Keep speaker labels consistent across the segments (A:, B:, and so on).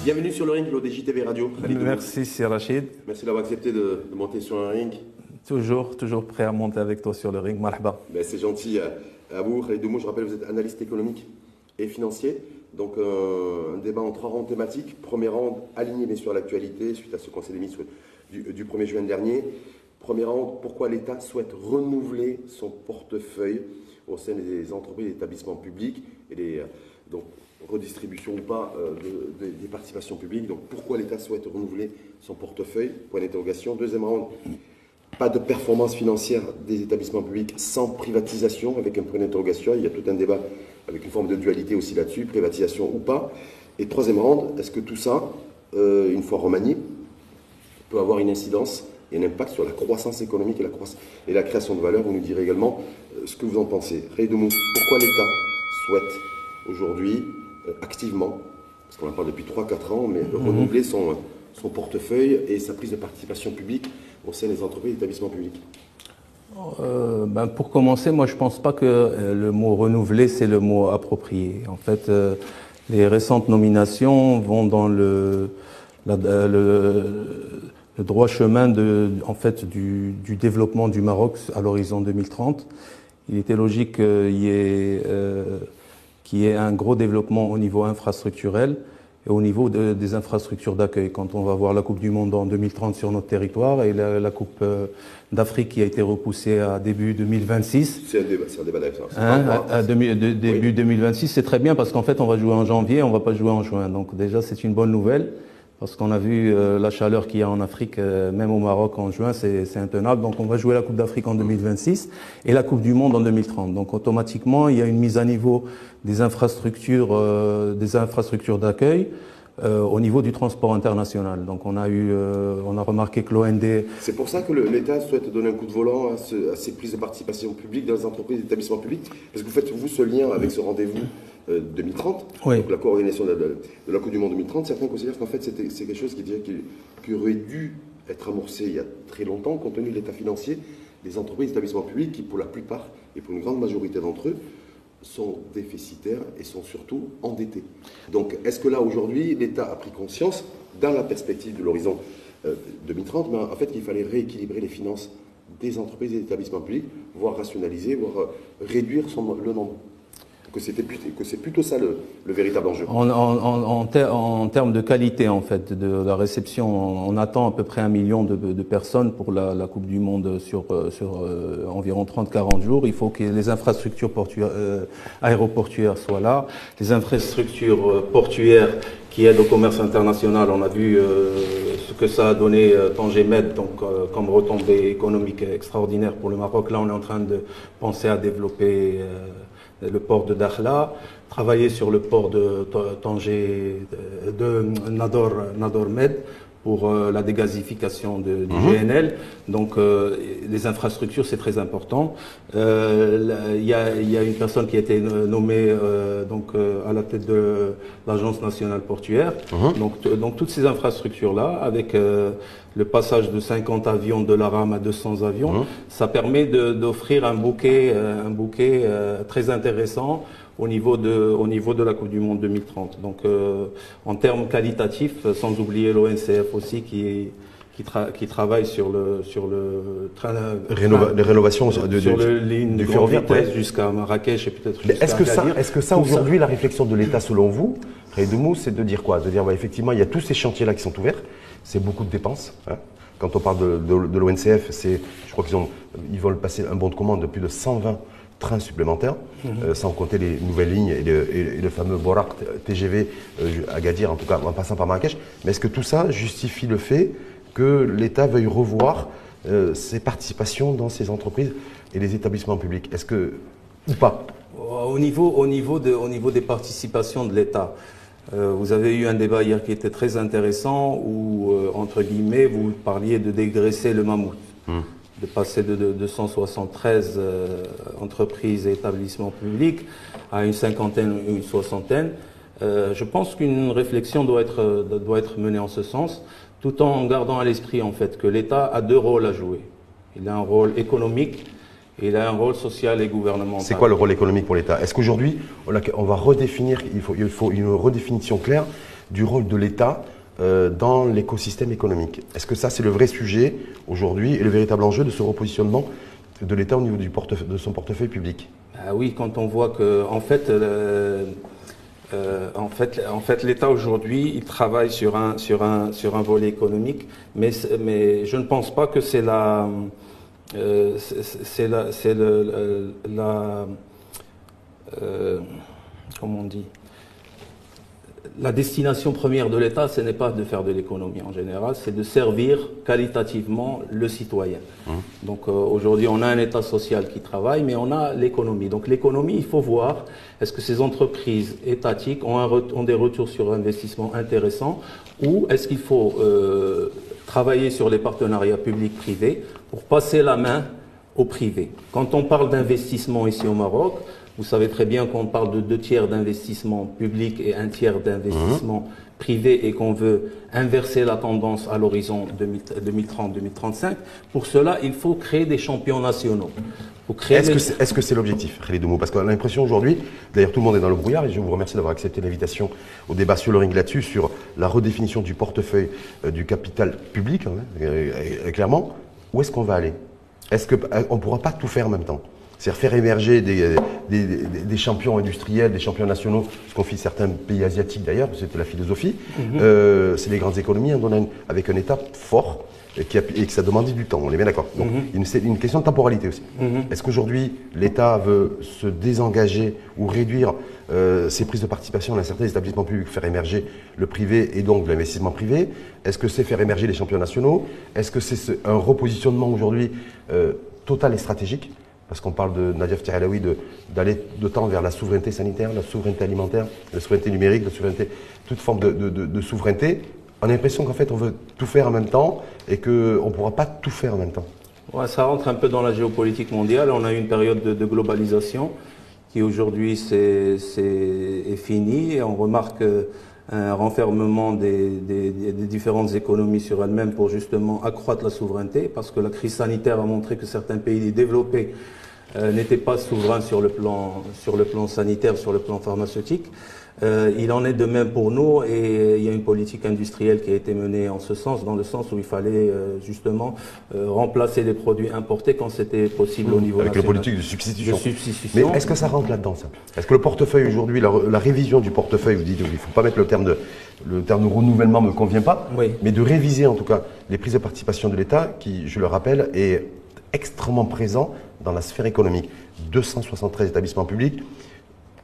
A: Bienvenue sur le ring, l'ODJ TV Radio.
B: Merci, c'est Rachid.
A: Merci d'avoir accepté de monter sur un ring.
B: Toujours prêt à monter avec toi sur le ring. Marhaba.
A: Ben, c'est gentil à vous. Khalid Mou, je rappelle, vous êtes analyste économique et financier. Donc, un débat en 3 rounds thématiques. Premier round, aligné bien sûr à l'actualité, suite à ce conseil des ministres du 1er juin dernier. Premier round, pourquoi l'État souhaite renouveler son portefeuille au sein des entreprises et établissements publics et donc, redistribution ou pas des participations publiques. Donc pourquoi l'État souhaite renouveler son portefeuille? Point d'interrogation. Deuxième round, pas de performance financière des établissements publics sans privatisation, avec un point d'interrogation. Il y a tout un débat avec une forme de dualité aussi là-dessus, privatisation ou pas. Et troisième round, est-ce que tout ça, une fois remanié, peut avoir une incidence et un impact sur la croissance économique et la création de valeur? Vous nous direz également ce que vous en pensez. Khalid Mou, pourquoi l'État souhaite aujourd'hui activement, parce qu'on en parle depuis 3-4 ans, mais renouveler son portefeuille et sa prise de participation publique au sein des entreprises et établissements publics?
B: Pour commencer, moi je ne pense pas que le mot renouveler c'est le mot approprié. En fait, les récentes nominations vont dans le droit chemin du développement du Maroc à l'horizon 2030. Il était logique qu'il y ait un gros développement au niveau infrastructurel et au niveau des infrastructures d'accueil. Quand on va voir la Coupe du Monde en 2030 sur notre territoire et la Coupe d'Afrique qui a été repoussée à début 2026.
A: C'est un débat d'accord.
B: Début 2026, c'est très bien parce qu'en fait on va jouer en janvier, on va pas jouer en juin. Donc déjà c'est une bonne nouvelle parce qu'on a vu la chaleur qu'il y a en Afrique, même au Maroc en juin, c'est intenable. Donc on va jouer la Coupe d'Afrique en 2026 et la Coupe du Monde en 2030. Donc automatiquement, il y a une mise à niveau des infrastructures d'accueil au niveau du transport international. Donc on a remarqué que l'OND...
A: C'est pour ça que l'État souhaite donner un coup de volant à ces prises de participation publique dans les entreprises et établissements publics. Parce que vous faites, vous, ce lien avec ce rendez-vous 2030,
B: oui.
A: Donc la coordination de la Coupe du Monde 2030. Certains considèrent qu'en fait c'est quelque chose qui aurait dû être amorcé il y a très longtemps, compte tenu de l'état financier des entreprises et établissements publics qui, pour la plupart et pour une grande majorité d'entre eux, sont déficitaires et sont surtout endettés. Donc, est-ce que là, aujourd'hui, l'État a pris conscience, dans la perspective de l'horizon 2030, mais en fait, qu'il fallait rééquilibrer les finances des entreprises et des établissements publics, voire rationaliser, voire réduire le nombre? Que c'est plutôt ça le véritable enjeu.
B: En termes de qualité en fait de la réception, on attend à peu près 1 million de personnes pour la Coupe du Monde sur environ 30-40 jours. Il faut que les infrastructures aéroportuaires soient là, les infrastructures portuaires qui aident au commerce international. On a vu ce que ça a donné Tanger Med, donc comme retombée économique extraordinaire pour le Maroc. Là, on est en train de penser à développer le port de Dakhla, travailler sur le port de Tanger, de Nador Med pour la dégasification du GNL. Donc les infrastructures, c'est très important. Il y a une personne qui a été nommée à la tête de l'Agence nationale portuaire. Donc toutes ces infrastructures-là, avec le passage de 50 avions de l'ARAM à 200 avions, ça permet d'offrir un bouquet très intéressant au niveau de la Coupe du Monde 2030. Donc en termes qualitatifs, sans oublier l'ONCF aussi qui travaille sur le train
A: de rénovation
B: sur le ligne de grande vitesse jusqu'à Marrakech et peut-être jusqu'à Agadir.
C: Est-ce que ça aujourd'hui, la réflexion de l'État selon vous, Khalid Mou, c'est de dire quoi? De dire effectivement, il y a tous ces chantiers-là qui sont ouverts, c'est beaucoup de dépenses. Quand on parle de l'ONCF, je crois qu'ils veulent passer un bon de commande de plus de 120 trains supplémentaires, sans compter les nouvelles lignes et le fameux Borak TGV à Agadir, en tout cas en passant par Marrakech. Mais est-ce que tout ça justifie le fait que l'État veuille revoir ses participations dans ces entreprises et les établissements publics? Est-ce que, ou pas?
B: Au niveau des participations de l'État, vous avez eu un débat hier qui était très intéressant où, entre guillemets, vous parliez de dégraisser le mammouth. De passer de 273 entreprises et établissements publics à une cinquantaine ou une soixantaine. Je pense qu'une réflexion doit être menée en ce sens, tout en gardant à l'esprit en fait que l'État a deux rôles à jouer. Il a un rôle économique Et il a un rôle social et gouvernemental.
C: C'est quoi le rôle économique pour l'État? Est-ce qu'aujourd'hui, on va redéfinir, il faut une redéfinition claire du rôle de l'État dans l'écosystème économique? Est-ce que ça, c'est le vrai sujet aujourd'hui et le véritable enjeu de ce repositionnement de l'État au niveau de son portefeuille public?
B: Ah oui, quand on voit que, en fait, l'État aujourd'hui, il travaille sur un volet économique, mais je ne pense pas que c'est comment on dit, la destination première de l'État, ce n'est pas de faire de l'économie en général, c'est de servir qualitativement le citoyen. Donc aujourd'hui, on a un État social qui travaille, mais on a l'économie. Donc l'économie, il faut voir, est-ce que ces entreprises étatiques ont des retours sur investissement intéressants, ou est-ce qu'il faut travailler sur les partenariats publics-privés pour passer la main au privé. Quand on parle d'investissement ici au Maroc, vous savez très bien qu'on parle de 2 tiers d'investissement public et 1 tiers d'investissement privé et qu'on veut inverser la tendance à l'horizon 2030-2035. Pour cela, il faut créer des champions nationaux.
C: Est-ce que c'est l'objectif, Khalid Oumou? Parce qu'on a l'impression aujourd'hui, d'ailleurs tout le monde est dans le brouillard, et je vous remercie d'avoir accepté l'invitation au débat sur le ring là-dessus, sur la redéfinition du portefeuille du capital public, clairement. Où est-ce qu'on va aller? Est-ce qu'on ne pourra pas tout faire en même temps? C'est-à-dire faire émerger des champions industriels, des champions nationaux, ce qu'ont fait certains pays asiatiques d'ailleurs, c'était la philosophie. C'est les grandes économies, avec un État fort et que ça demande du temps, on est bien d'accord. Donc c'est une question de temporalité aussi. Est-ce qu'aujourd'hui l'État veut se désengager ou réduire ses prises de participation dans certains établissements publics, faire émerger le privé et donc de l'investissement privé? Est-ce que c'est faire émerger les champions nationaux? Est-ce que c'est un repositionnement aujourd'hui total et stratégique? Parce qu'on parle de Nadia Ftihalaoui d'aller de temps vers la souveraineté sanitaire, la souveraineté alimentaire, la souveraineté numérique, la souveraineté, toute forme de souveraineté. On a l'impression qu'en fait on veut tout faire en même temps et qu'on ne pourra pas tout faire en même temps.
B: Ouais, ça rentre un peu dans la géopolitique mondiale. On a eu une période de globalisation qui aujourd'hui est finie et on remarque un renfermement des différentes économies sur elles-mêmes pour justement accroître la souveraineté, parce que la crise sanitaire a montré que certains pays développés n'étaient pas souverains sur le plan sanitaire, sur le plan pharmaceutique. Il en est de même pour nous, et il y a une politique industrielle qui a été menée en ce sens, dans le sens où il fallait justement remplacer les produits importés quand c'était possible au niveau
C: national. Avec la politique de substitution. Mais est-ce que ça rentre là-dedans, ça? Est-ce que le portefeuille aujourd'hui, la révision du portefeuille, vous dites qu'il ne faut pas mettre le terme de renouvellement ne me convient pas,
B: oui,
C: mais de réviser en tout cas les prises de participation de l'État, qui, je le rappelle, est extrêmement présent dans la sphère économique. 273 établissements publics,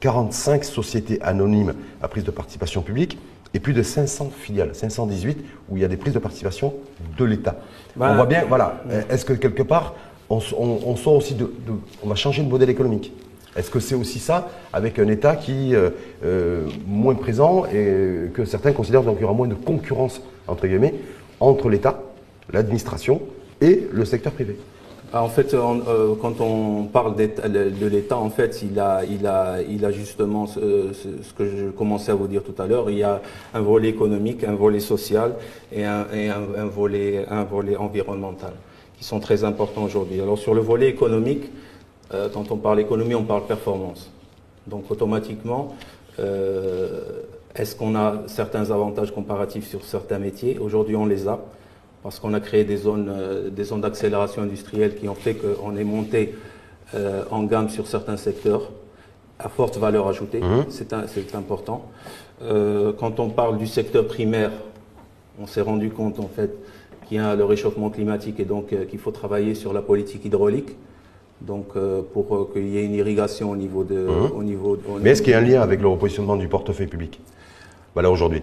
C: 45 sociétés anonymes à prise de participation publique et plus de 500 filiales, 518, où il y a des prises de participation de l'État. On voit bien, voilà, est-ce que quelque part, on sort aussi on va changer de modèle économique? Est-ce que c'est aussi ça, avec un État qui est moins présent et que certains considèrent donc qu'il y aura moins de concurrence, entre guillemets, entre l'État, l'administration et le secteur privé?
B: En fait, quand on parle de l'État, en fait, il a justement ce que je commençais à vous dire tout à l'heure. Il y a un volet économique, un volet social et un volet environnemental qui sont très importants aujourd'hui. Alors sur le volet économique, quand on parle économie, on parle performance. Donc automatiquement, est-ce qu'on a certains avantages comparatifs sur certains métiers? Aujourd'hui, on les a, parce qu'on a créé des zones d'accélération industrielle qui ont fait qu'on est monté en gamme sur certains secteurs à forte valeur ajoutée. C'est important. Quand on parle du secteur primaire, on s'est rendu compte en fait qu'il y a le réchauffement climatique et donc qu'il faut travailler sur la politique hydraulique. Donc pour qu'il y ait une irrigation au niveau de...
C: Mais est-ce qu'il y a un lien avec le repositionnement du portefeuille public? Voilà, aujourd'hui.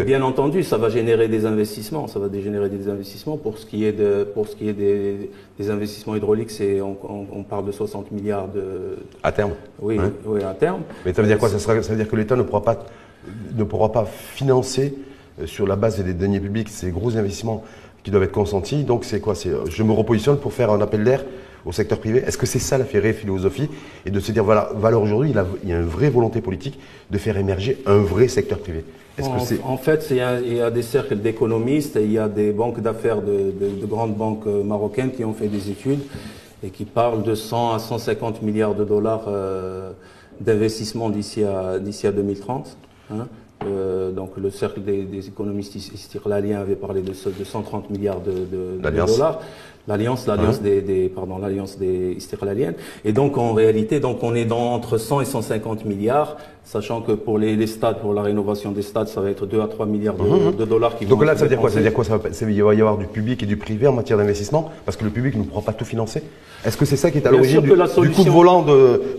B: Bien entendu, ça va générer des investissements. Ça va générer des investissements. Pour ce qui est des investissements hydrauliques, on parle de 60 milliards de...
C: À terme?
B: Oui, oui, à terme.
C: Mais ça veut dire quoi? Ça veut dire que l'État ne pourra pas financer sur la base des deniers publics ces gros investissements qui doivent être consentis. Donc c'est quoi? Je me repositionne pour faire un appel d'air au secteur privé. Est-ce que c'est ça la vraie philosophie? Et de se dire, voilà, aujourd'hui, il y a une vraie volonté politique de faire émerger un vrai secteur privé.
B: En fait, il y a des cercles d'économistes et il y a des banques d'affaires de grandes banques marocaines qui ont fait des études et qui parle de 100 à 150 milliards de dollars d'investissement d'ici à 2030. Hein. Donc le cercle des économistes istiqlaliens avait parlé de 130 milliards de dollars. L'alliance des istiqlaliennes. Et donc en réalité, on est entre 100 et 150 milliards, sachant que pour les stades, pour la rénovation des stades, ça va être 2 à 3 milliards de dollars qui vont.
C: Donc là, ça veut dire quoi? Ça veut dire quoi? Il va y avoir du public et du privé en matière d'investissement, parce que le public ne pourra pas tout financer. Est-ce que c'est ça qui est à l'origine du coup de volant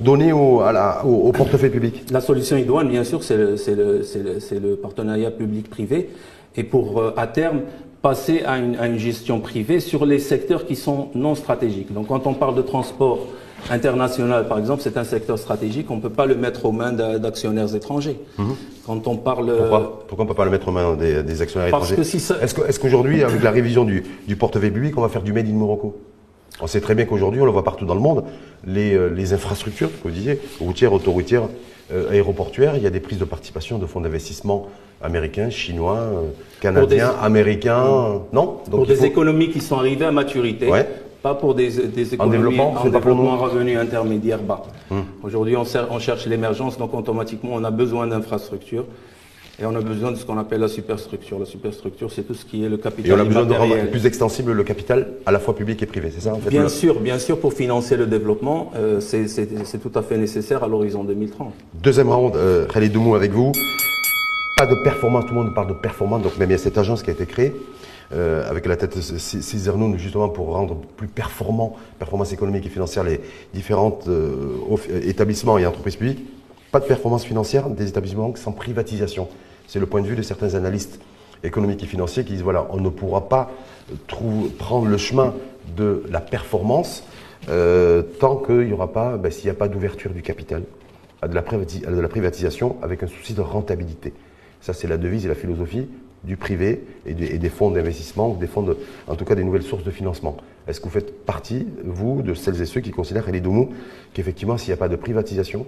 C: donné au portefeuille public?
B: La solution idoine, bien sûr, c'est le partenariat public-privé, et pour à terme passer à une gestion privée sur les secteurs qui sont non stratégiques. Donc quand on parle de transport international, par exemple, c'est un secteur stratégique, on ne peut pas le mettre aux mains d'actionnaires étrangers. Quand on parle...
C: Pourquoi on ne peut pas le mettre aux mains des actionnaires étrangers?
B: Que
C: Est-ce qu'aujourd'hui, avec la révision du portefeuille public, on va faire du Made in Morocco? On sait très bien qu'aujourd'hui, on le voit partout dans le monde, les infrastructures, que vous disiez, routières, autoroutières, aéroportuaires, il y a des prises de participation de fonds d'investissement américains, chinois, canadiens, américains, non? Donc
B: pour des économies qui sont arrivées à maturité, pas pour des économies en développement revenu intermédiaire bas. Aujourd'hui, on cherche l'émergence, donc automatiquement, on a besoin d'infrastructures. Et on a besoin de ce qu'on appelle la superstructure. La superstructure, c'est tout ce qui est le capital.
C: Et on a besoin de rendre plus extensible le capital, à la fois public et privé, c'est ça en fait?
B: Bien sûr, pour financer le développement, c'est tout à fait nécessaire à l'horizon 2030.
C: Deuxième round, Khalid Doumou avec vous. Pas de performance, tout le monde parle de performance, donc même il y a cette agence qui a été créée, avec la tête de Cizernoun, justement pour rendre plus performance économique et financière les différents établissements et entreprises publiques. Pas de performance financière des établissements sans privatisation. C'est le point de vue de certains analystes économiques et financiers qui disent voilà, on ne pourra pas prendre le chemin de la performance tant qu'il n'y aura pas, s'il n'y a pas d'ouverture du capital à de la privatisation avec un souci de rentabilité. Ça, c'est la devise et la philosophie du privé et des fonds d'investissement, en tout cas des nouvelles sources de financement. Est-ce que vous faites partie, vous, de celles et ceux qui considèrent, Khalid Doumou, qu'effectivement, s'il n'y a pas de privatisation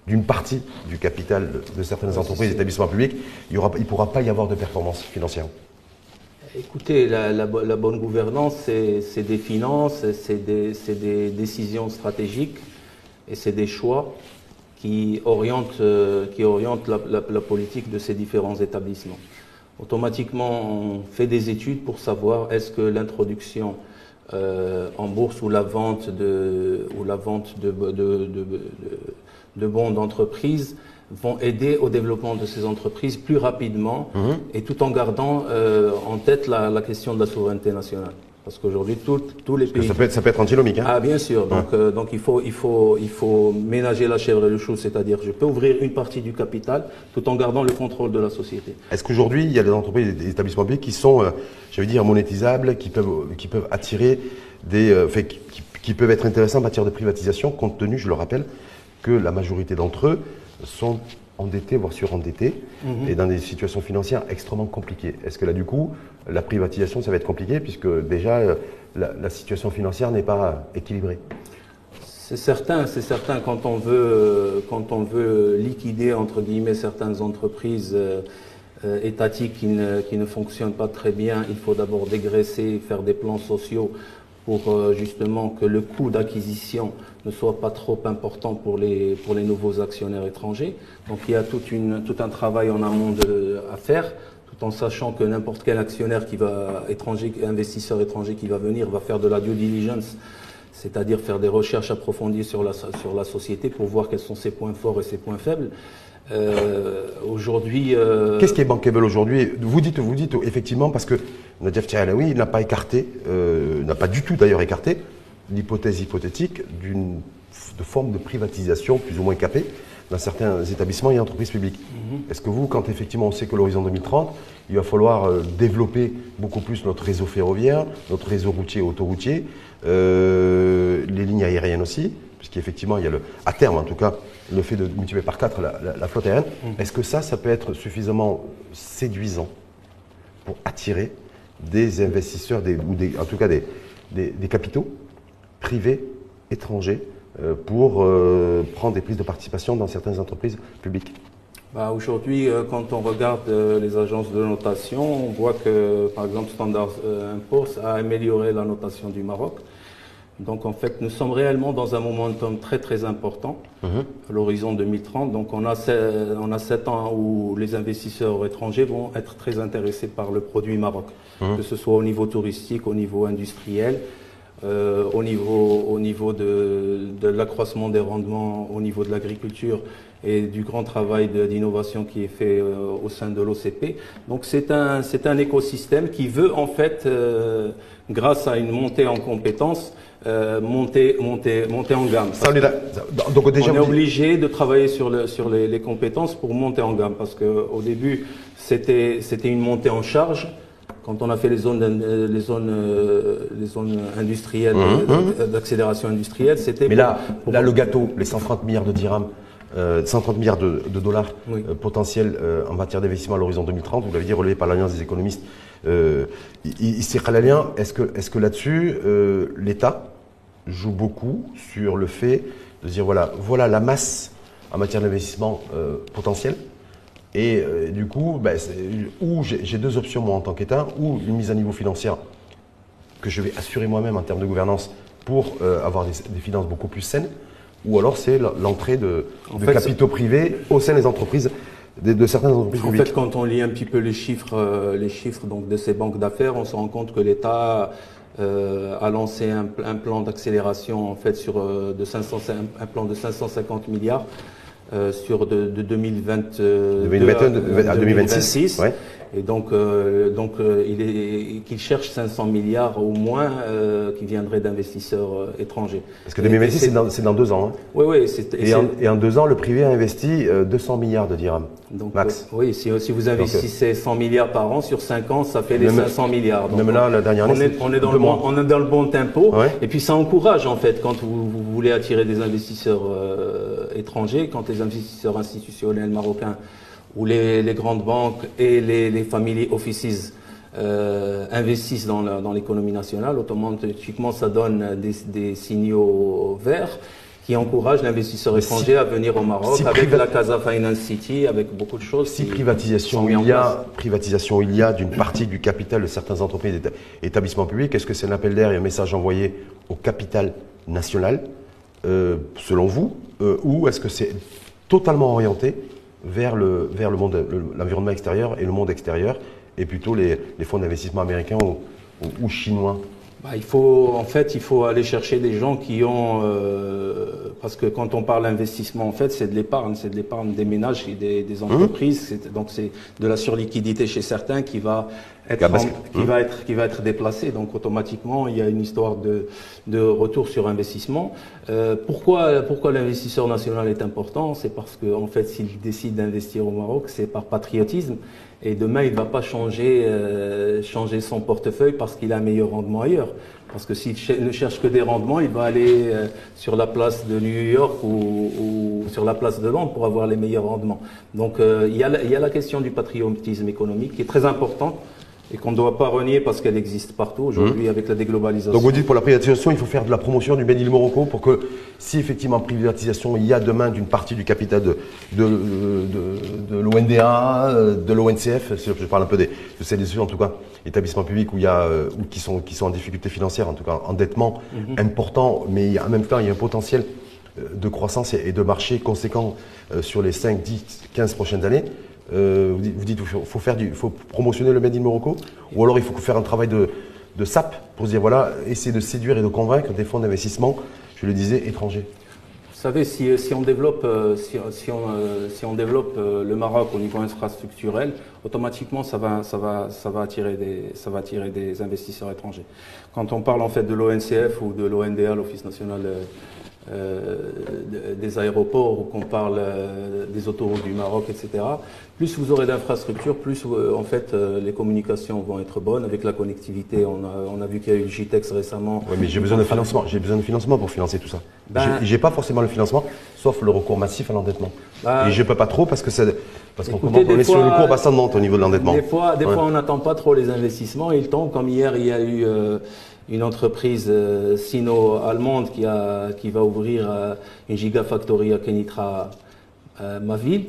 C: d'une partie du capital de certaines entreprises et établissements publics, il ne pourra pas y avoir de performance financière?
B: Écoutez, la bonne gouvernance, c'est des finances, c'est des décisions stratégiques et c'est des choix qui orientent la politique de ces différents établissements. Automatiquement, on fait des études pour savoir est-ce que l'introduction en bourse ou la vente de bons d'entreprise vont aider au développement de ces entreprises plus rapidement et tout en gardant en tête la question de la souveraineté nationale. Parce qu'aujourd'hui, tous les pays...
C: Ça peut être antinomique. Hein.
B: Ah, bien sûr. Donc il faut ménager la chèvre et le chou, c'est-à-dire je peux ouvrir une partie du capital tout en gardant le contrôle de la société.
C: Est-ce qu'aujourd'hui, il y a des entreprises et des établissements publics qui sont, monétisables, qui peuvent attirer qui peuvent être intéressants en matière de privatisation, compte tenu, je le rappelle, que la majorité d'entre eux sont endettés, voire surendettés, et dans des situations financières extrêmement compliquées. Est-ce que là, du coup, la privatisation, ça va être compliqué, puisque déjà, la situation financière n'est pas équilibrée?
B: C'est certain. Quand on veut liquider, entre guillemets, certaines entreprises étatiques qui ne fonctionnent pas très bien, il faut d'abord dégraisser, faire des plans sociaux pour justement que le coût d'acquisition ne soit pas trop important pour les nouveaux actionnaires étrangers. Donc il y a tout un travail en amont à faire, tout en sachant que n'importe quel actionnaire investisseur étranger qui va venir va faire de la due diligence, c'est-à-dire faire des recherches approfondies sur la société pour voir quels sont ses points forts et ses points faibles. Aujourd'hui...
C: Qu'est-ce qui est bankable aujourd'hui? Vous dites effectivement, parce que Nadjaf Tialaoui n'a pas écarté, n'a pas du tout d'ailleurs écarté l'hypothèse hypothétique de forme de privatisation plus ou moins capée dans certains établissements et entreprises publiques. Est-ce que vous, quand effectivement on sait que l'horizon 2030, il va falloir développer beaucoup plus notre réseau ferroviaire, notre réseau routier et autoroutier, les lignes aériennes aussi, puisqu'effectivement il y a à terme en tout cas, le fait de multiplier par 4 la flotte aérienne, est-ce que ça peut être suffisamment séduisant pour attirer des investisseurs, en tout cas des capitaux privés, étrangers, pour prendre des prises de participation dans certaines entreprises publiques?
B: Aujourd'hui, quand on regarde les agences de notation, on voit que, par exemple, Standard & Poor's a amélioré la notation du Maroc. Donc en fait, nous sommes réellement dans un momentum très très important à l'horizon 2030. Donc on a 7 ans où les investisseurs étrangers vont être très intéressés par le produit Maroc, que ce soit au niveau touristique, au niveau industriel, au niveau de l'accroissement des rendements, au niveau de l'agriculture et du grand travail d'innovation qui est fait au sein de l'OCP. Donc c'est un écosystème qui veut en fait, grâce à une montée en compétences, monter en gamme.
C: Donc déjà,
B: on est obligé de travailler sur les compétences pour monter en gamme, parce qu'au début c'était une montée en charge. Quand on a fait les zones industrielles, d'accélération industrielle, c'était...
C: Mais là, le gâteau, les 130 milliards de dirhams, 130 milliards de dollars potentiels en matière d'investissement à l'horizon 2030, vous l'avez dit, relevé par l'Alliance des économistes israéliens. Est-ce que là-dessus, l'État joue beaucoup sur le fait de dire voilà la masse en matière d'investissement potentiel? Et du coup, j'ai 2 options moi en tant qu'État, ou une mise à niveau financière que je vais assurer moi-même en termes de gouvernance pour avoir des finances beaucoup plus saines, ou alors c'est l'entrée de capitaux privés au sein des entreprises, de certaines entreprises publiques.
B: En fait, quand on lit un petit peu les chiffres donc de ces banques d'affaires, on se rend compte que l'État a lancé un plan d'accélération en fait un plan de 550 milliards. Sur de 2022 à 2026. Ouais. Et donc qu'il cherche 500 milliards au moins qui viendraient d'investisseurs étrangers.
C: Parce que 2026, c'est dans 2 ans. Hein.
B: Oui.
C: Et en 2 ans, le privé a investi 200 milliards de dirhams.
B: Donc,
C: max.
B: Oui, si vous investissez 100 milliards par an, sur 5 ans, ça fait les 500 milliards. Donc,
C: même là, la dernière année,
B: on est dans le bon tempo. Ouais. Et puis ça encourage en fait quand vous voulez attirer des investisseurs étrangers, quand les investisseurs institutionnels marocains où les grandes banques et les family offices investissent dans l'économie nationale, automatiquement ça donne des signaux verts qui encouragent l'investisseur étranger à venir au Maroc avec la Casa Finance City, avec beaucoup de choses.
C: Si privatisation il y a d'une partie du capital de certaines entreprises et établissements publics, est-ce que c'est un appel d'air et un message envoyé au capital national, selon vous, ou est-ce que c'est totalement orienté vers l'environnement extérieur et le monde extérieur, et plutôt les fonds d'investissement américains ou chinois?
B: Il faut aller chercher des gens qui ont, parce que quand on parle d'investissement, en fait, c'est de l'épargne des ménages et des entreprises. Donc c'est de la surliquidité chez certains qui va être déplacée. Donc automatiquement, il y a une histoire de retour sur investissement. Pourquoi l'investisseur national est important? C'est parce que en fait, s'il décide d'investir au Maroc, c'est par patriotisme. Et demain, il ne va pas changer son portefeuille parce qu'il a un meilleur rendement ailleurs. Parce que s'il ne cherche que des rendements, il va aller sur la place de New York ou sur la place de Londres pour avoir les meilleurs rendements. Donc il y a la question du patriotisme économique qui est très importante et qu'on ne doit pas renier parce qu'elle existe partout aujourd'hui avec la déglobalisation.
C: Donc vous dites pour la privatisation, il faut faire de la promotion du Made in Morocco pour que si effectivement privatisation, il y a demain d'une partie du capital de l'ONDA, de l'ONCF, je parle un peu de ces en tout cas, établissements publics ou qui sont en difficulté financière, en tout cas endettement important, mais en même temps il y a un potentiel de croissance et de marché conséquent sur les 5, 10, 15 prochaines années. Vous dites qu'il faut promotionner le Made in Morocco, ou alors il faut faire un travail de sape pour se dire essayer de séduire et de convaincre des fonds d'investissement, je le disais, étrangers.
B: Vous savez, si on développe le Maroc au niveau infrastructurel, automatiquement ça va attirer des investisseurs étrangers. Quand on parle en fait de l'ONCF ou de l'ONDA, l'Office national des aéroports, ou qu'on parle des autoroutes du Maroc, etc. Plus vous aurez d'infrastructures, plus en fait les communications vont être bonnes avec la connectivité. On a vu qu'il y a eu le JTEX récemment.
C: Oui, mais j'ai besoin de financement. J'ai besoin de financement pour financer tout ça. J'ai pas forcément le financement, sauf le recours massif à l'endettement. Et je peux pas trop parce qu'on est sur une courbe ascendante au niveau de l'endettement.
B: Des fois, on n'attend pas trop les investissements. Ils tombent. Comme hier, il y a eu une entreprise sino-allemande qui va ouvrir une gigafactory à Kenitra ma ville,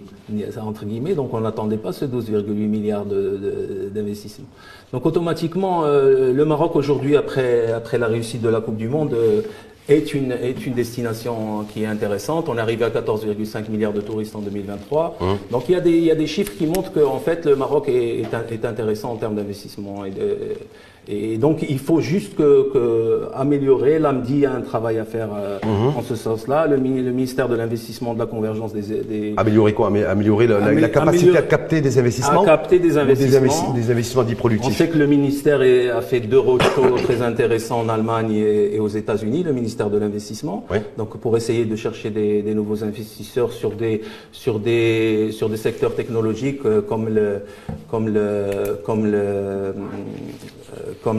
B: entre guillemets, donc on n'attendait pas ce 12,8 milliards d'investissement. Donc automatiquement, le Maroc aujourd'hui, après la réussite de la Coupe du Monde, est une destination qui est intéressante. On est arrivé à 14,5 milliards de touristes en 2023. Donc il y a des chiffres qui montrent que en fait, le Maroc est intéressant en termes d'investissement. Et donc il faut juste améliorer. L'AMDI a un travail à faire en ce sens-là. Le ministère de l'Investissement, de la Convergence des...
C: Améliorer quoi? Améliorer la capacité à capter des investissements?
B: À capter des investissements.
C: Des investissements dits productifs.
B: On sait que le ministère a fait 2 roadshows très intéressants en Allemagne et aux États-Unis, le ministère de l'Investissement. Oui. Donc pour essayer de chercher des nouveaux investisseurs sur des secteurs technologiques comme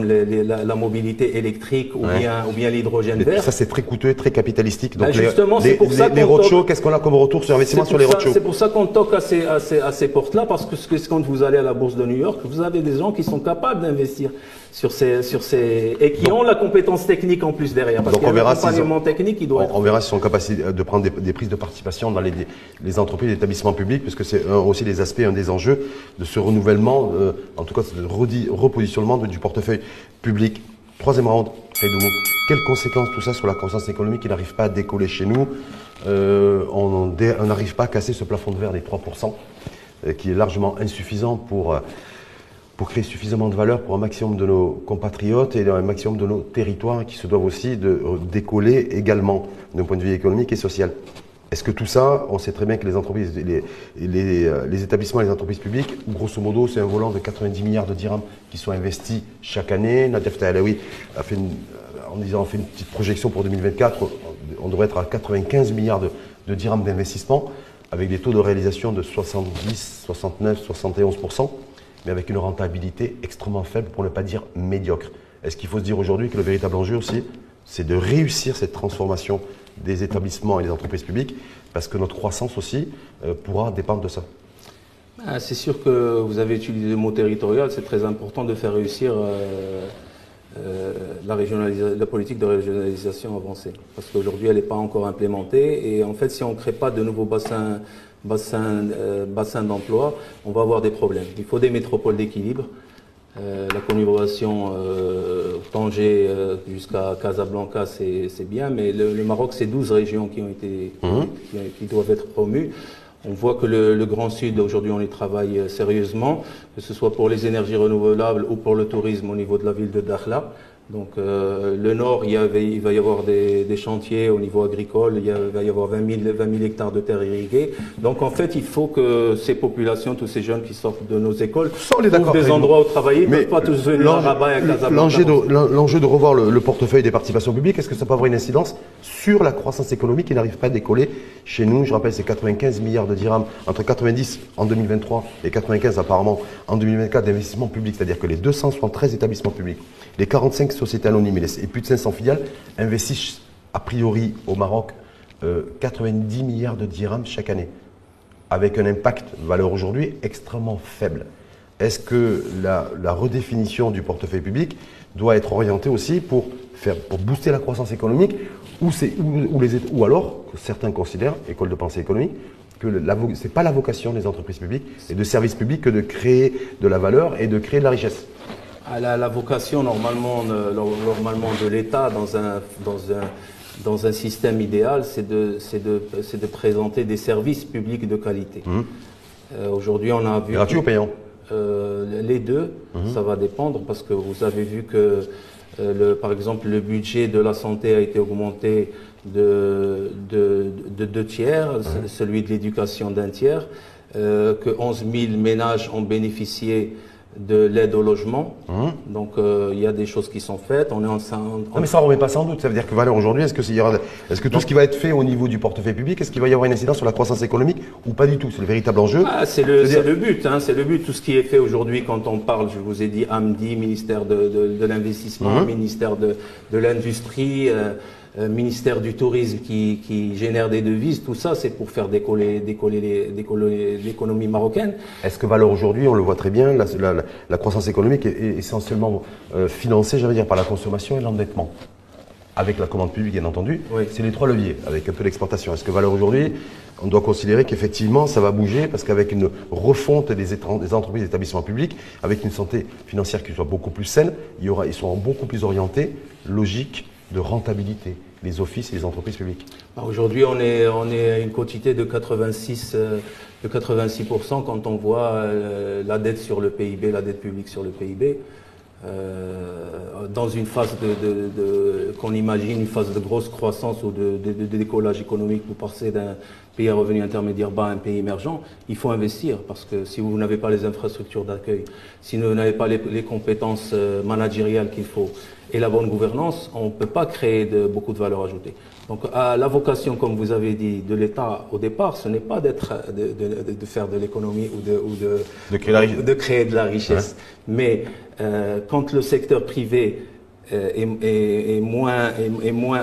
B: la mobilité électrique ou bien l'hydrogène vert.
C: Ça c'est très coûteux, très capitalistique. Donc
B: justement, c'est pour ça
C: les roadshows, qu'est-ce qu'on a comme retour sur investissement sur les roadshows?
B: C'est pour ça qu'on toque à ces portes-là, parce que quand vous allez à la bourse de New York, vous avez des gens qui sont capables d'investir et qui ont la compétence technique en plus derrière. Parce qu'il y a un accompagnement technique qui doit être...
C: On verra s'ils sont capables de prendre des prises de participation dans les entreprises et les établissements publics, parce que c'est aussi des aspects, un des enjeux de ce renouvellement, en tout cas de repositionnement du portefeuille public. Troisième round, Redoumou. Quelles conséquences tout ça sur la croissance économique qui n'arrive pas à décoller chez nous? On n'arrive pas à casser ce plafond de verre des 3%, qui est largement insuffisant pour créer suffisamment de valeur pour un maximum de nos compatriotes et un maximum de nos territoires qui se doivent aussi de décoller également d'un point de vue économique et social. Est-ce que tout ça, on sait très bien que les entreprises, les établissements et les entreprises publiques, grosso modo, c'est un volant de 90 milliards de dirhams qui sont investis chaque année. Nadia Ftahelaoui a fait une petite projection pour 2024, on devrait être à 95 milliards de dirhams d'investissement, avec des taux de réalisation de 70, 69, 71%. Mais avec une rentabilité extrêmement faible, pour ne pas dire médiocre. Est-ce qu'il faut se dire aujourd'hui que le véritable enjeu aussi, c'est de réussir cette transformation des établissements et des entreprises publiques, parce que notre croissance aussi pourra dépendre de ça?
B: C'est sûr que vous avez utilisé le mot territorial, c'est très important de faire réussir la politique de régionalisation avancée, parce qu'aujourd'hui elle n'est pas encore implémentée, et en fait si on ne crée pas de nouveaux bassins d'emploi, on va avoir des problèmes. Il faut des métropoles d'équilibre. La conurbation Tanger jusqu'à Casablanca, c'est bien, mais le Maroc, c'est 12 régions qui doivent être promues. On voit que le Grand Sud, aujourd'hui, on y travaille sérieusement, que ce soit pour les énergies renouvelables ou pour le tourisme au niveau de la ville de Dakhla. Donc le nord, il va y avoir des chantiers au niveau agricole, il va y avoir 20 000 hectares de terres irriguées. Donc en fait, il faut que ces populations, tous ces jeunes qui sortent de nos écoles, trouvent des endroits où travailler, mais pas tous venir à Rabat et à Casablanca.
C: L'enjeu de revoir le portefeuille des participations publiques, est-ce que ça peut avoir une incidence sur la croissance économique qui n'arrive pas à décoller chez nous? Je rappelle, c'est 95 milliards de dirhams, entre 90 en 2023 et 95 apparemment en 2024 d'investissement public, c'est-à-dire que les 273 établissements publics, les 45 sociétés anonymes et plus de 500 filiales investissent a priori au Maroc 90 milliards de dirhams chaque année, avec un impact, valeur aujourd'hui, extrêmement faible. Est-ce que la redéfinition du portefeuille public doit être orientée aussi pour booster la croissance économique, ou alors, que certains considèrent, école de pensée économique, que ce n'est pas la vocation des entreprises publiques et de services publics que de créer de la valeur et de créer de la richesse?
B: La vocation normalement de l'État dans un système idéal, c'est de présenter des services publics de qualité. Aujourd'hui, on a vu...
C: Gratuit ou payant?
B: Les deux, ça va dépendre, parce que vous avez vu que, par exemple, le budget de la santé a été augmenté de 2 tiers, celui de l'éducation d'1 tiers, que 11 000 ménages ont bénéficié de l'aide au logement. Donc il y a des choses qui sont faites. On est non,
C: mais ça ne remet pas sans doute. Ça veut dire que valeur aujourd'hui, est-ce que tout ce qui va être fait au niveau du portefeuille public, est-ce qu'il va y avoir une incidence sur la croissance économique ou pas du tout? C'est le véritable enjeu.
B: C'est le but. C'est le but. Tout ce qui est fait aujourd'hui, quand on parle, je vous ai dit, AMDI, ministère de l'investissement, ministère de l'industrie, ministère du tourisme qui génère des devises, tout ça, c'est pour faire décoller l'économie marocaine.
C: Est-ce que valeur aujourd'hui, on le voit très bien, la croissance économique est essentiellement financée, j'allais dire, par la consommation et l'endettement? avec la commande publique bien entendu,
B: Oui.
C: c'est les 3 leviers, avec un peu d'exportation. Est-ce que Valeur aujourd'hui, on doit considérer qu'effectivement ça va bouger parce qu'avec une refonte des entreprises et établissements publics, avec une santé financière qui soit beaucoup plus saine, ils seront beaucoup plus orientés, logique de rentabilité, les offices et les entreprises publiques.
B: Aujourd'hui, on est à une quotité de 86% quand on voit la dette sur le PIB, la dette publique sur le PIB. Dans une phase qu'on imagine, une phase de grosse croissance ou de décollage économique pour passer d'un pays à revenu intermédiaire bas à un pays émergent, il faut investir parce que si vous n'avez pas les infrastructures d'accueil, si vous n'avez pas les compétences managériales qu'il faut et la bonne gouvernance, on ne peut pas créer beaucoup de valeur ajoutée. Donc la vocation, comme vous avez dit, de l'État au départ, ce n'est pas de faire de l'économie ou de créer de la richesse. Ouais. Mais quand le secteur privé est moins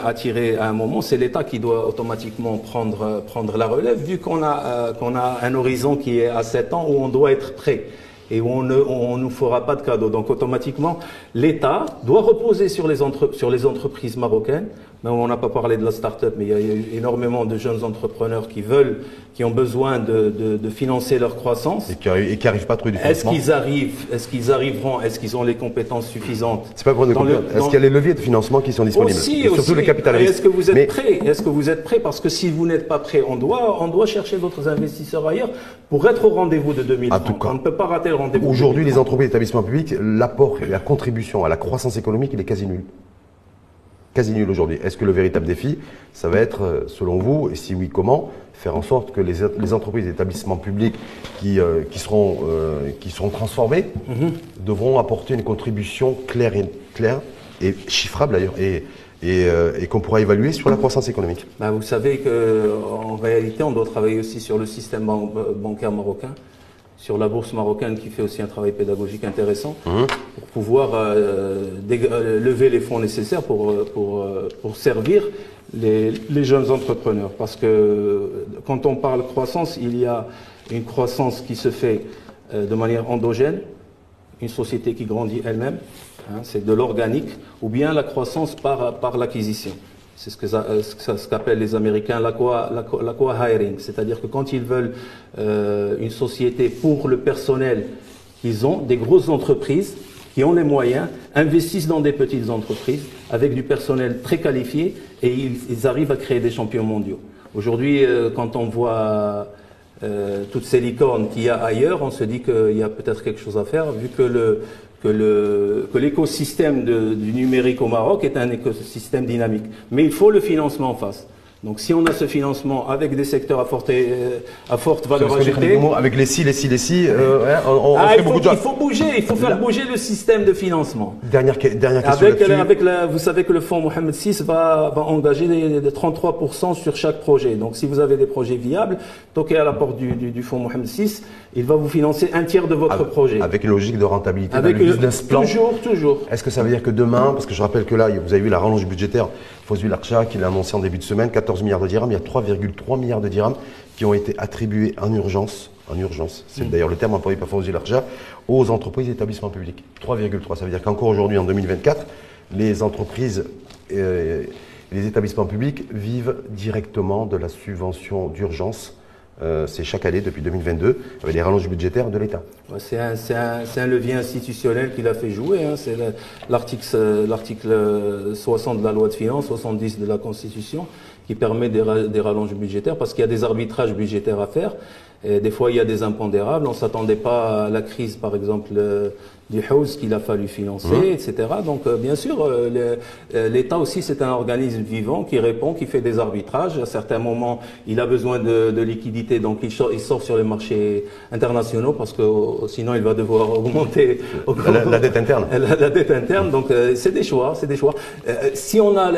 B: attiré à un moment, c'est l'État qui doit automatiquement prendre la relève, vu qu'on a un horizon qui est à 7 ans où on doit être prêt et où on ne nous fera pas de cadeaux. Donc automatiquement, l'État doit reposer sur les entreprises marocaines. Mais on n'a pas parlé de la start-up, mais il y a énormément de jeunes entrepreneurs qui ont besoin de financer leur croissance.
C: Et qui n'arrivent pas à trouver du financement.
B: Est-ce qu'ils arriveront? Est-ce qu'ils ont les compétences suffisantes?
C: C'est pas pour Est-ce qu'il y a les leviers de financement qui sont disponibles? Surtout les capitalistes.
B: Est-ce que vous êtes prêts? Est-ce que vous êtes prêts? Parce que si vous n'êtes pas prêts, on doit chercher d'autres investisseurs ailleurs pour être au rendez-vous de 2030. On ne peut pas rater le rendez-vous.
C: Aujourd'hui, les entreprises et établissements publics, l'apport et la contribution à la croissance économique, il est quasi nul. Quasi nul aujourd'hui. Est-ce que le véritable défi, ça va être, selon vous, et si oui, comment, faire en sorte que les entreprises et établissements publics qui seront transformés devront apporter une contribution claire et chiffrable d'ailleurs et qu'on pourra évaluer sur la croissance économique?
B: Vous savez qu'en réalité, on doit travailler aussi sur le système bancaire marocain, sur la bourse marocaine qui fait aussi un travail pédagogique intéressant pour pouvoir lever les fonds nécessaires pour servir les jeunes entrepreneurs. Parce que quand on parle croissance, il y a une croissance qui se fait de manière endogène, une société qui grandit elle-même, c'est de l'organique, ou bien la croissance par l'acquisition. C'est ce qu'appellent les Américains l'acqua-hiring, c'est-à-dire que quand ils veulent une société pour le personnel qu'ils ont, des grosses entreprises qui ont les moyens, investissent dans des petites entreprises avec du personnel très qualifié et ils arrivent à créer des champions mondiaux. Aujourd'hui, quand on voit toutes ces licornes qu'il y a ailleurs, on se dit qu'il y a peut-être quelque chose à faire, vu que l'écosystème du numérique au Maroc est un écosystème dynamique. Mais il faut le financement en face. Donc si on a ce financement avec des secteurs à forte valeur ajoutée...
C: Avec les si, on fait beaucoup de choses.
B: Il faut faire bouger le système de financement.
C: Dernière question
B: vous savez que le fonds Mohamed VI va engager des 33% sur chaque projet. Donc si vous avez des projets viables, toquez à la porte du fonds Mohamed VI, il va vous financer un tiers de votre projet.
C: Avec une logique de rentabilité, avec le business plan.
B: Toujours.
C: Est-ce que ça veut dire que demain, parce que je rappelle que là, vous avez vu la rallonge budgétaire, Fawzi Larcha, qui l'a annoncé en début de semaine, 14 milliards de dirhams, il y a 3,3 milliards de dirhams qui ont été attribués en urgence, c'est d'ailleurs le terme employé par Fawzi Larcha, aux entreprises et établissements publics. 3,3, ça veut dire qu'encore aujourd'hui, en 2024, les entreprises et les établissements publics vivent directement de la subvention d'urgence. C'est chaque année depuis 2022 avec les rallonges budgétaires de l'État.
B: C'est un levier institutionnel qu'il a fait jouer. C'est l'article 60 de la loi de finances, 70 de la Constitution, qui permet des rallonges budgétaires parce qu'il y a des arbitrages budgétaires à faire. Et des fois, il y a des impondérables. On ne s'attendait pas à la crise, par exemple, du house qu'il a fallu financer, etc. Donc, bien sûr, l'État aussi, c'est un organisme vivant qui répond, qui fait des arbitrages. À certains moments, il a besoin de liquidités, donc il sort sur les marchés internationaux parce que sinon, il va devoir augmenter
C: la dette interne.
B: La dette interne. Donc, c'est des choix. Si on a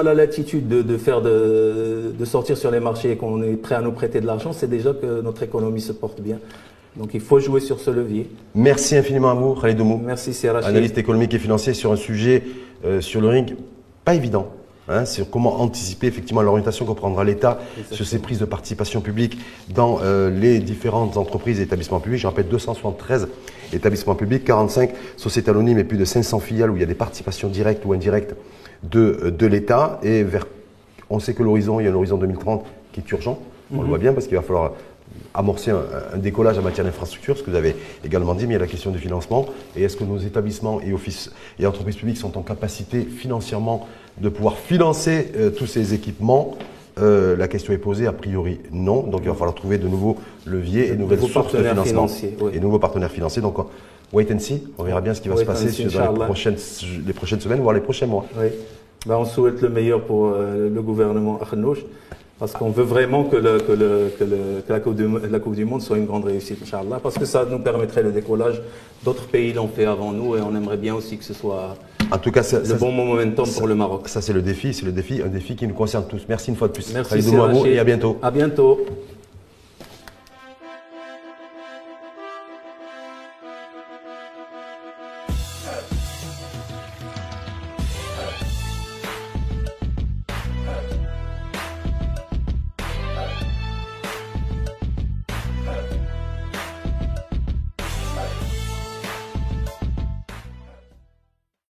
B: la latitude de sortir sur les marchés et qu'on est prêt à nous prêter de l'argent, c'est déjà que notre économie se porte bien. Donc il faut jouer sur ce levier.
C: Merci infiniment à vous, Khalid Oumou.
B: Merci, c'est Rachid.
C: Analyste économique et financier sur un sujet sur le ring pas évident. Sur comment anticiper effectivement l'orientation que prendra l'État sur ces prises de participation publique dans les différentes entreprises et établissements publics. Je rappelle 273 établissements publics, 45 sociétés anonymes et plus de 500 filiales où il y a des participations directes ou indirectes de l'État et on sait que il y a l'horizon 2030 qui est urgent. On le voit bien parce qu'il va falloir amorcer un décollage en matière d'infrastructure, ce que vous avez également dit, mais il y a la question du financement. Et est-ce que nos établissements et entreprises publiques sont en capacité financièrement de pouvoir financer tous ces équipements? La question est posée, a priori non. Donc il va falloir trouver de nouveaux leviers et de nouvelles sources de financement.
B: Oui.
C: Et nouveaux partenaires financiers. Donc wait and see, on verra bien ce qui va se passer dans les prochaines semaines, voire les prochains mois.
B: Oui. Ben, on souhaite le meilleur pour le gouvernement Akhnouch. Parce qu'on veut vraiment que la Coupe du Monde soit une grande réussite, Inch'Allah, parce que ça nous permettrait le décollage. D'autres pays l'ont fait avant nous et on aimerait bien aussi que ce soit
C: en tout cas,
B: le bon momentum pour le Maroc.
C: Ça c'est le défi, un défi qui nous concerne tous. Merci une fois de plus.
B: Merci, et
C: à bientôt.
B: À bientôt.